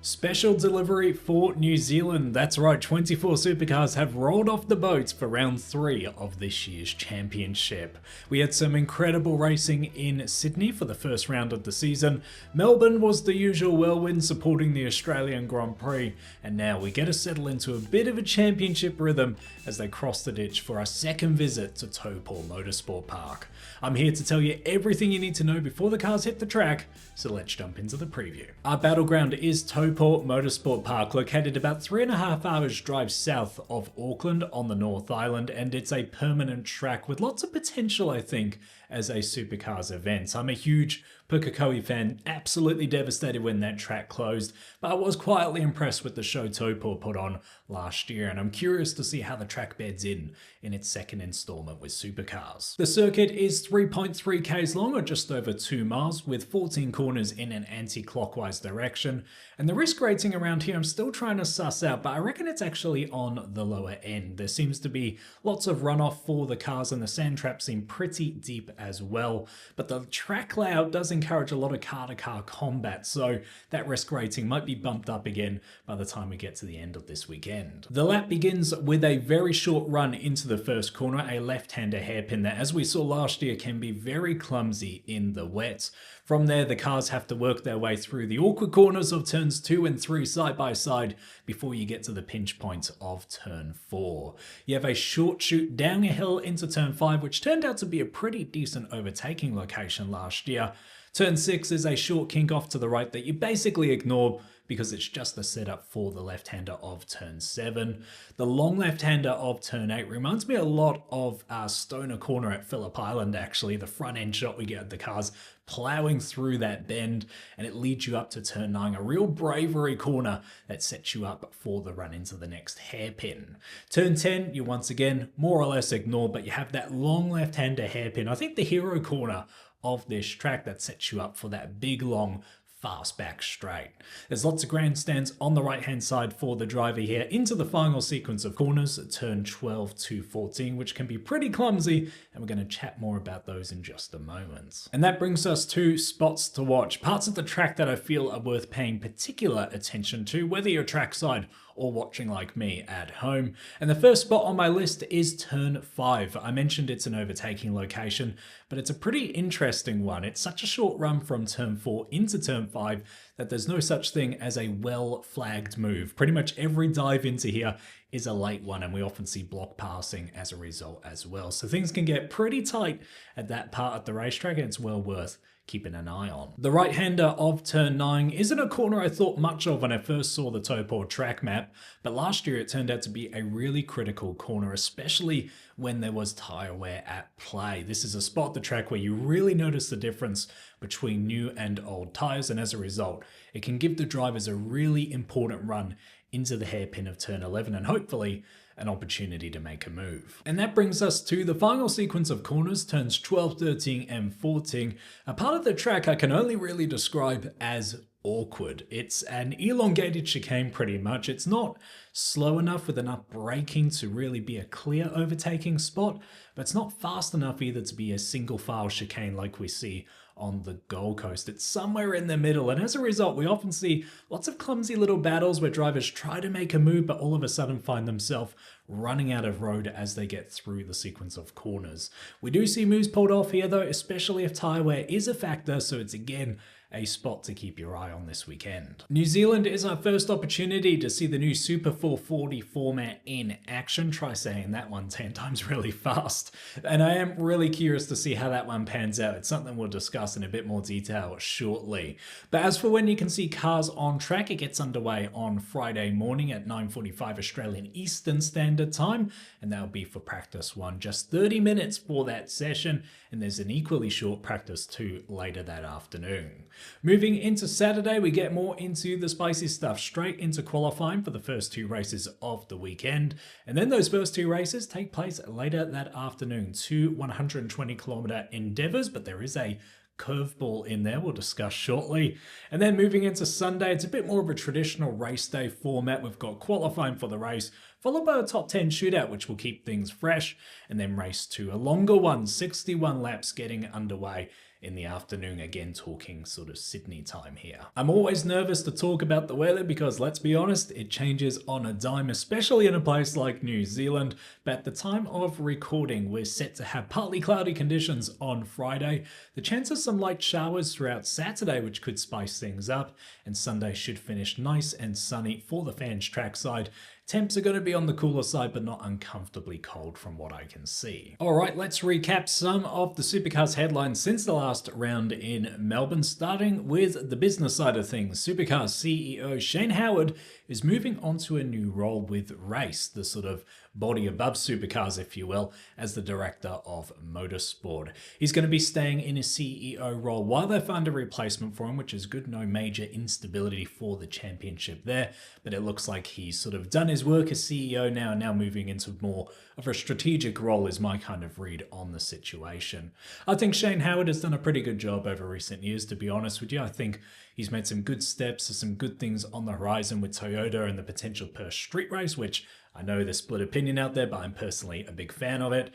Special delivery for New Zealand. That's right, 24 Supercars have rolled off the boats for round 3 of this year's championship. We had some incredible racing in Sydney for the first round of the season. Melbourne was the usual whirlwind supporting the Australian Grand Prix, and now we get to settle into a bit of a championship rhythm as they cross the ditch for our second visit to Taupō Motorsport Park. I'm here to tell you everything you need to know before the cars hit the track, so let's jump into the preview. Our battleground is Taupō Motorsport Park, located about 3.5 hours drive south of Auckland on the North Island, and it's a permanent track with lots of potential, I think, as a Supercars event. I'm a huge Pukekohe fan, absolutely devastated when that track closed, but I was quietly impressed with the show Taupō put on last year, and I'm curious to see how the track beds in its second installment with Supercars. The circuit is 3.3 k's long, or just over 2 miles, with 14 corners in an anti-clockwise direction, and the risk rating around here I'm still trying to suss out, but I reckon it's actually on the lower end. There seems to be lots of runoff for the cars, and the sand traps seem pretty deep as well, but the track layout does encourage a lot of car-to-car combat, so that risk rating might be bumped up again by the time we get to the end of this weekend. The lap begins with a very short run into the first corner, a left-hander hairpin that, as we saw last year, can be very clumsy in the wet. From there, the cars have to work their way through the awkward corners of turns 2 and 3 side by side before you get to the pinch point of turn 4. You have a short shoot down a hill into turn 5, which turned out to be a pretty decent overtaking location last year. Turn 6 is a short kink off to the right that you basically ignore because it's just the setup for the left-hander of turn 7. The long left-hander of turn 8 reminds me a lot of Stoner Corner at Phillip Island, actually. The front end shot we get of the cars plowing through that bend, and it leads you up to turn 9, a real bravery corner that sets you up for the run into the next hairpin. Turn 10, you once again more or less ignore, but you have that long left-hander hairpin, I think the hero corner of this track, that sets you up for that big long fast back straight. There's lots of grandstands on the right hand side for the driver here into the final sequence of corners at turn 12 to 14, which can be pretty clumsy, and we're going to chat more about those in just a moment. And that brings us to spots to watch, parts of the track that I feel are worth paying particular attention to, whether you're trackside or watching like me at home. And the first spot on my list is turn 5. I mentioned it's an overtaking location, but it's a pretty interesting one. It's such a short run from turn 4 into turn 5 that there's no such thing as a well-flagged move. Pretty much every dive into here is a late one, and we often see block passing as a result as well. So things can get pretty tight at that part of the racetrack, and it's well worth keeping an eye on. The right-hander of turn 9 isn't a corner I thought much of when I first saw the Taupō track map, but last year it turned out to be a really critical corner, especially when there was tyre wear at play. This is a spot the track where you really notice the difference between new and old tyres, and as a result, it can give the drivers a really important run into the hairpin of turn 11 and hopefully an opportunity to make a move. And that brings us to the final sequence of corners, turns 12, 13, and 14, a part of the track I can only really describe as awkward. It's an elongated chicane pretty much. It's not slow enough with enough braking to really be a clear overtaking spot, but it's not fast enough either to be a single file chicane like we see on the Gold Coast. It's somewhere in the middle, and as a result we often see lots of clumsy little battles where drivers try to make a move but all of a sudden find themselves running out of road as they get through the sequence of corners. We do see moves pulled off here though, especially if tyre wear is a factor, so it's again a spot to keep your eye on this weekend. New Zealand is our first opportunity to see the new Super 440 format in action. Try saying that one 10 times really fast. And I am really curious to see how that one pans out. It's something we'll discuss in a bit more detail shortly. But as for when you can see cars on track, it gets underway on Friday morning at 9:45 Australian Eastern Standard Time, and that'll be for practice 1, just 30 minutes for that session, and there's an equally short practice 2 later that afternoon. Moving into Saturday, we get more into the spicy stuff, straight into qualifying for the first 2 races of the weekend. And then those first 2 races take place later that afternoon, 2 120-kilometer endeavors, but there is a curveball in there we'll discuss shortly. And then moving into Sunday, it's a bit more of a traditional race day format. We've got qualifying for the race, followed by a top 10 shootout, which will keep things fresh, and then race 2, a longer one, 61 laps getting underway in the afternoon, again talking sort of Sydney time here. I'm always nervous to talk about the weather because, let's be honest, it changes on a dime, especially in a place like New Zealand. But at the time of recording, we're set to have partly cloudy conditions on Friday, the chance of some light showers throughout Saturday, which could spice things up, and Sunday should finish nice and sunny for the fans trackside. Temps are going to be on the cooler side, but not uncomfortably cold from what I can see. All right, let's recap some of the Supercars headlines since the last round in Melbourne, starting with the business side of things. Supercars CEO Shane Howard is moving on to a new role with Race, the sort of body above Supercars, if you will, as the director of motorsport. He's going to be staying in a CEO role while they find a replacement for him, which is good. No major instability for the championship there, but it looks like he's sort of done his work as CEO now moving into more of a strategic role is my kind of read on the situation. I think Shane Howard has done a pretty good job over recent years, to be honest with you. I think he's made some good steps, some good things on the horizon with Toyota and the potential Perth street race, which I know there's split opinion out there, but I'm personally a big fan of it.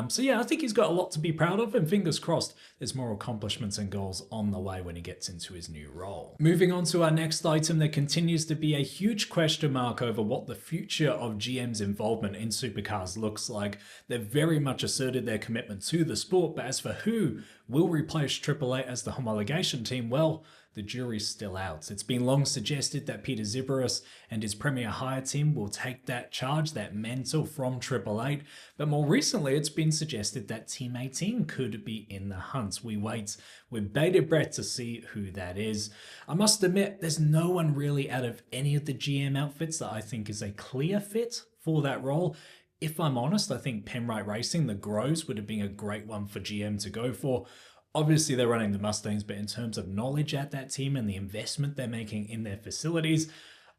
So yeah, I think he's got a lot to be proud of, and fingers crossed there's more accomplishments and goals on the way when he gets into his new role. Moving on to our next item, there continues to be a huge question mark over what the future of GM's involvement in supercars looks like. They've very much asserted their commitment to the sport, but as for who will replace AAA as the homologation team, well, the jury's still out. It's been long suggested that Peter Ziberis and his Premier Hire team will take that charge, that mantle from Triple Eight, but more recently it's been suggested that Team 18 could be in the hunt. We wait with bated breath to see who that is. I must admit, there's no one really out of any of the GM outfits that I think is a clear fit for that role. If I'm honest, I think Penrite Racing, the Groves, would have been a great one for GM to go for. Obviously, they're running the Mustangs, but in terms of knowledge at that team and the investment they're making in their facilities,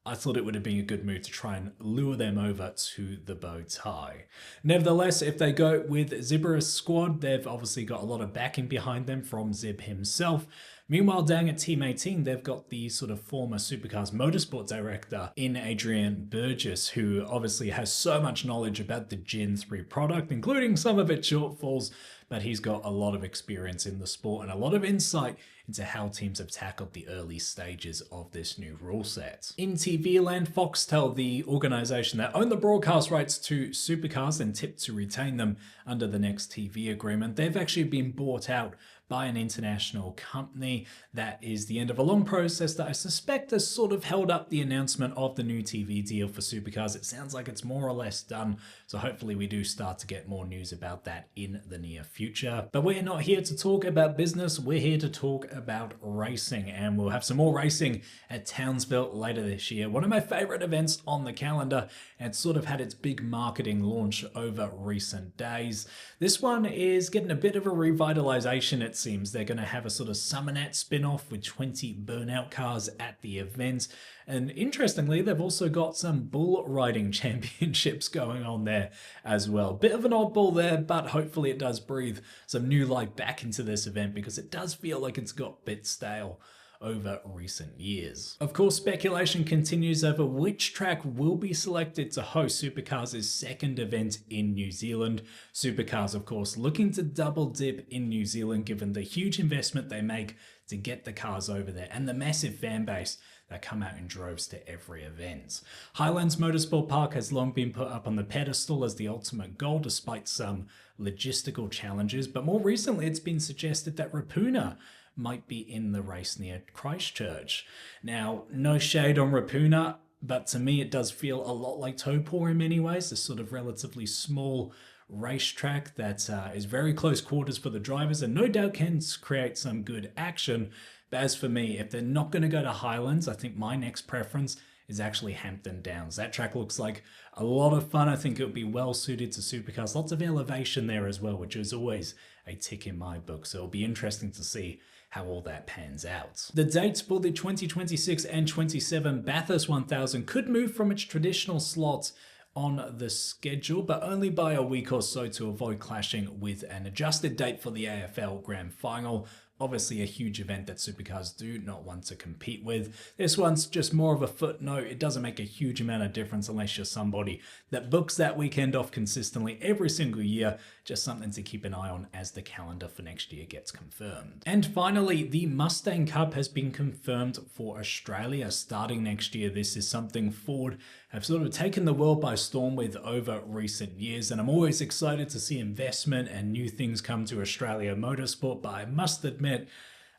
I thought it would have been a good move to try and lure them over to the bow tie. Nevertheless, if they go with Ziberis' squad, they've obviously got a lot of backing behind them from Zib himself. Meanwhile, down at Team 18, they've got the sort of former Supercars motorsport director in Adrian Burgess, who obviously has so much knowledge about the Gen 3 product, including some of its shortfalls, but he's got a lot of experience in the sport and a lot of insight into how teams have tackled the early stages of this new rule set. In TV land, Foxtel, the organization that owned the broadcast rights to Supercars and tipped to retain them under the next TV agreement, they've actually been bought out by an international company. That is the end of a long process that I suspect has sort of held up the announcement of the new TV deal for Supercars. It sounds like it's more or less done, so hopefully we do start to get more news about that in the near future. But we're not here to talk about business, we're here to talk about racing, and we'll have some more racing at Townsville later this year. One of my favorite events on the calendar, and it's sort of had its big marketing launch over recent days. This one is getting a bit of a revitalization, it seems. They're going to have a sort of Summernet spin-off with 20 burnout cars at the event. And interestingly, they've also got some bull riding championships going on there as well. Bit of an oddball there, but hopefully it does breathe some new life back into this event, because it does feel like it's got a bit stale over recent years. Of course, speculation continues over which track will be selected to host Supercars' second event in New Zealand. Supercars, of course, looking to double dip in New Zealand given the huge investment they make to get the cars over there and the massive fan base that come out in droves to every event. Highlands Motorsport Park has long been put up on the pedestal as the ultimate goal despite some logistical challenges, but more recently it's been suggested that Ruapuna might be in the race near Christchurch. Now, no shade on Ruapuna, but to me it does feel a lot like Taupō in many ways, this sort of relatively small racetrack that is very close quarters for the drivers and no doubt can create some good action. But as for me, if they're not going to go to Highlands, I think my next preference is actually Hampton Downs. That track looks like a lot of fun. I think it would be well suited to Supercars. Lots of elevation there as well, which is always a tick in my book. So it'll be interesting to see how all that pans out. The dates for the 2026 and 27 Bathurst 1000 could move from its traditional slots on the schedule, but only by a week or so to avoid clashing with an adjusted date for the AFL Grand Final. Obviously a huge event that supercars do not want to compete with. This one's just more of a footnote. It doesn't make a huge amount of difference unless you're somebody that books that weekend off consistently every single year. Just something to keep an eye on as the calendar for next year gets confirmed. And finally, the Mustang Cup has been confirmed for Australia starting next year. This is something Ford have sort of taken the world by storm with over recent years, and I'm always excited to see investment and new things come to Australia motorsport, but I must admit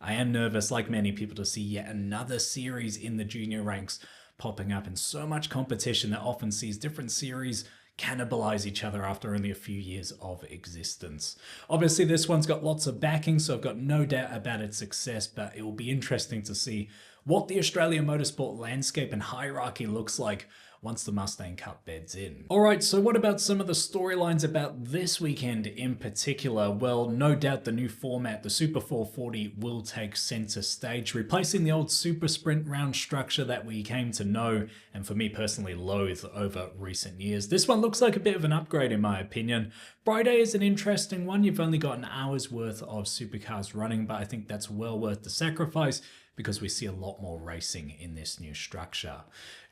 I am nervous, like many people, to see yet another series in the junior ranks popping up, and so much competition that often sees different series cannibalize each other after only a few years of existence. Obviously this one's got lots of backing, so I've got no doubt about its success, but it will be interesting to see what the Australian motorsport landscape and hierarchy looks like once the Mustang Cup beds in. Alright, so what about some of the storylines about this weekend in particular? Well, no doubt the new format, the Super 440, will take center stage, replacing the old Super Sprint round structure that we came to know, and for me personally loathe over recent years. This one looks like a bit of an upgrade in my opinion. Friday is an interesting one. You've only got an hour's worth of supercars running, but I think that's well worth the sacrifice because we see a lot more racing in this new structure.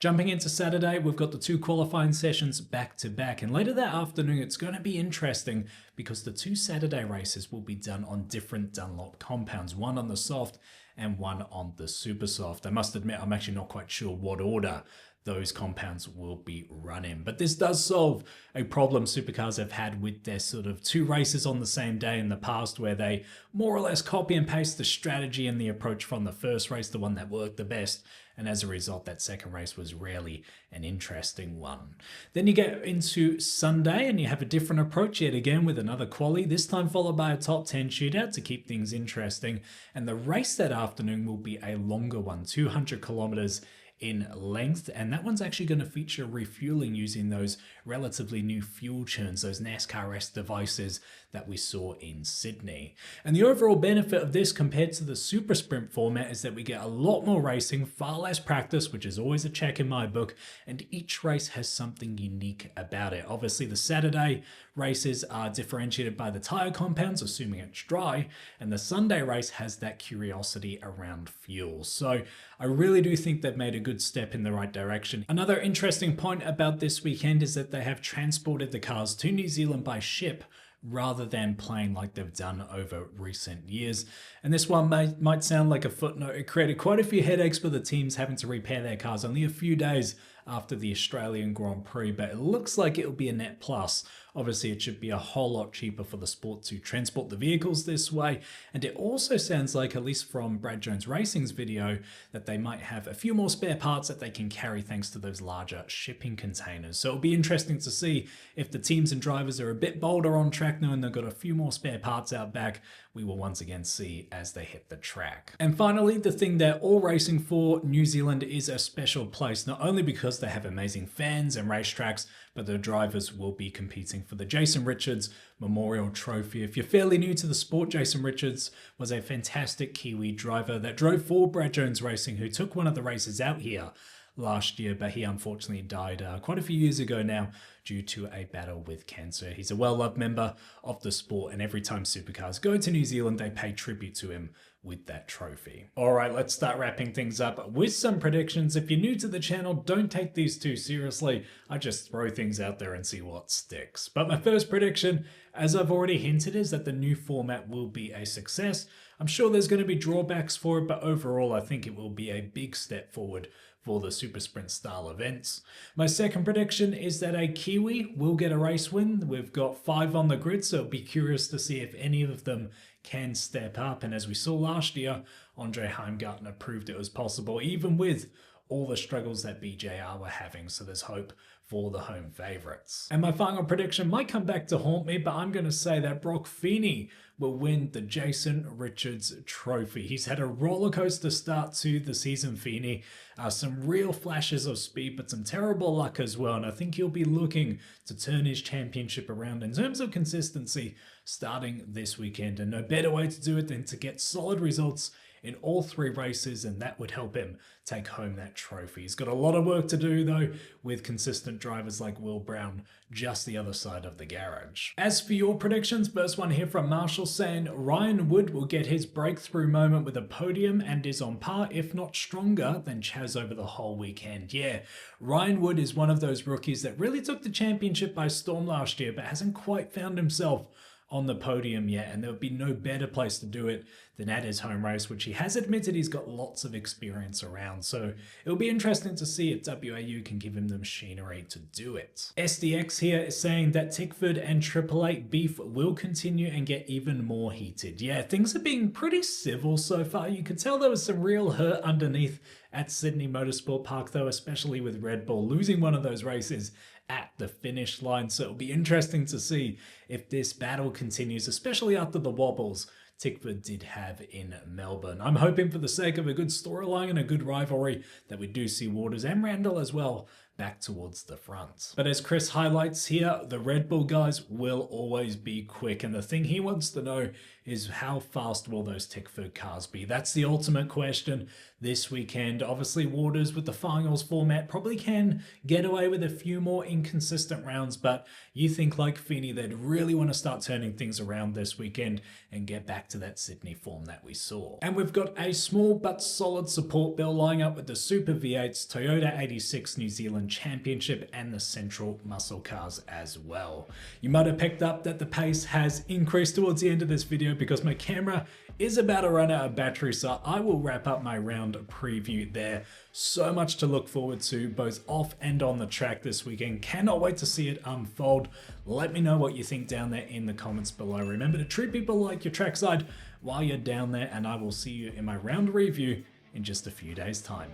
Jumping into Saturday, we've got the 2 qualifying sessions back to back, and later that afternoon it's going to be interesting because the 2 Saturday races will be done on different Dunlop compounds, one on the soft and one on the super soft. I must admit I'm actually not quite sure what order those compounds will be run in. But this does solve a problem supercars have had with their sort of 2 races on the same day in the past, where they more or less copy and paste the strategy and the approach from the first race, the one that worked the best. And as a result, that second race was rarely an interesting one. Then you get into Sunday and you have a different approach yet again with another quali, this time followed by a top 10 shootout to keep things interesting. And the race that afternoon will be a longer one, 200 kilometers in length, and that one's actually going to feature refueling using those relatively new fuel churns, those NASCAR-esque devices that we saw in Sydney. And the overall benefit of this compared to the super sprint format is that we get a lot more racing, far less practice, which is always a check in my book, and each race has something unique about it. Obviously the Saturday races are differentiated by the tire compounds, assuming it's dry, and the Sunday race has that curiosity around fuel. So I really do think they've made a good step in the right direction. Another interesting point about this weekend is that they have transported the cars to New Zealand by ship rather than plane like they've done over recent years. And this one might sound like a footnote. It created quite a few headaches for the teams having to repair their cars only a few days after the Australian Grand Prix, but it looks like it'll be a net plus. Obviously, it should be a whole lot cheaper for the sport to transport the vehicles this way. And it also sounds like, at least from Brad Jones Racing's video, that they might have a few more spare parts that they can carry thanks to those larger shipping containers. So it'll be interesting to see if the teams and drivers are a bit bolder on track, knowing they've got a few more spare parts out back. We will once again see as they hit the track. And finally, the thing they're all racing for, New Zealand is a special place, not only because they have amazing fans and racetracks, but the drivers will be competing for the Jason Richards Memorial Trophy. If you're fairly new to the sport, Jason Richards was a fantastic Kiwi driver that drove for Brad Jones Racing, who took one of the races out here last year, but he unfortunately died quite a few years ago now due to a battle with cancer. He's a well-loved member of the sport, and every time supercars go to New Zealand, they pay tribute to him with that trophy. All right, let's start wrapping things up with some predictions. If you're new to the channel, don't take these too seriously. I just throw things out there and see what sticks. But my first prediction, as I've already hinted, is that the new format will be a success. I'm sure there's going to be drawbacks for it, but overall, I think it will be a big step forward for the super sprint style events. My second prediction is that a Kiwi will get a race win. We've got 5 on the grid, so it'll be curious to see if any of them can step up. And as we saw last year, Andre Heimgartner proved it was possible, even with all the struggles that BJR were having. So there's hope for the home favourites. And my final prediction might come back to haunt me, but I'm going to say that Brock Feeney will win the Jason Richards Trophy. He's had a rollercoaster start to the season, Feeney. Some real flashes of speed, but some terrible luck as well. And I think he'll be looking to turn his championship around in terms of consistency starting this weekend. And no better way to do it than to get solid results in all 3 races, and that would help him take home that trophy. He's got a lot of work to do though, with consistent drivers like Will Brown just the other side of the garage. As for your predictions, first one here from Marshall saying Ryan Wood will get his breakthrough moment with a podium and is on par, if not stronger, than Chaz over the whole weekend. Yeah, Ryan Wood is one of those rookies that really took the championship by storm last year, but hasn't quite found himself on the podium yet, and there would be no better place to do it than at his home race, which he has admitted he's got lots of experience around. So it'll be interesting to see if WAU can give him the machinery to do it. SDX here is saying that Tickford and Triple Eight beef will continue and get even more heated. Yeah, things are being pretty civil so far. You could tell there was some real hurt underneath at Sydney Motorsport Park though, especially with Red Bull losing one of those races at the finish line. So it'll be interesting to see if this battle continues, especially after the wobbles Tickford did have in Melbourne. I'm hoping for the sake of a good storyline and a good rivalry that we do see Waters and Randall as well back towards the front. But as Chris highlights here, the Red Bull guys will always be quick, and the thing he wants to know is how fast will those Tickford cars be? That's the ultimate question this weekend. Obviously Waters with the finals format probably can get away with a few more inconsistent rounds, but you think like Feeney, they'd really want to start turning things around this weekend and get back to that Sydney form that we saw. And we've got a small but solid support bill lining up with the Super V8s, Toyota 86 New Zealand Championship and the Central Muscle Cars as well. You might have picked up that the pace has increased towards the end of this video because my camera is about to run out of battery, so I will wrap up my round preview there. So much to look forward to both off and on the track this weekend. Cannot wait to see it unfold. Let me know what you think down there in the comments below. Remember to treat people like your trackside while you're down there, and I will see you in my round review in just a few days' time.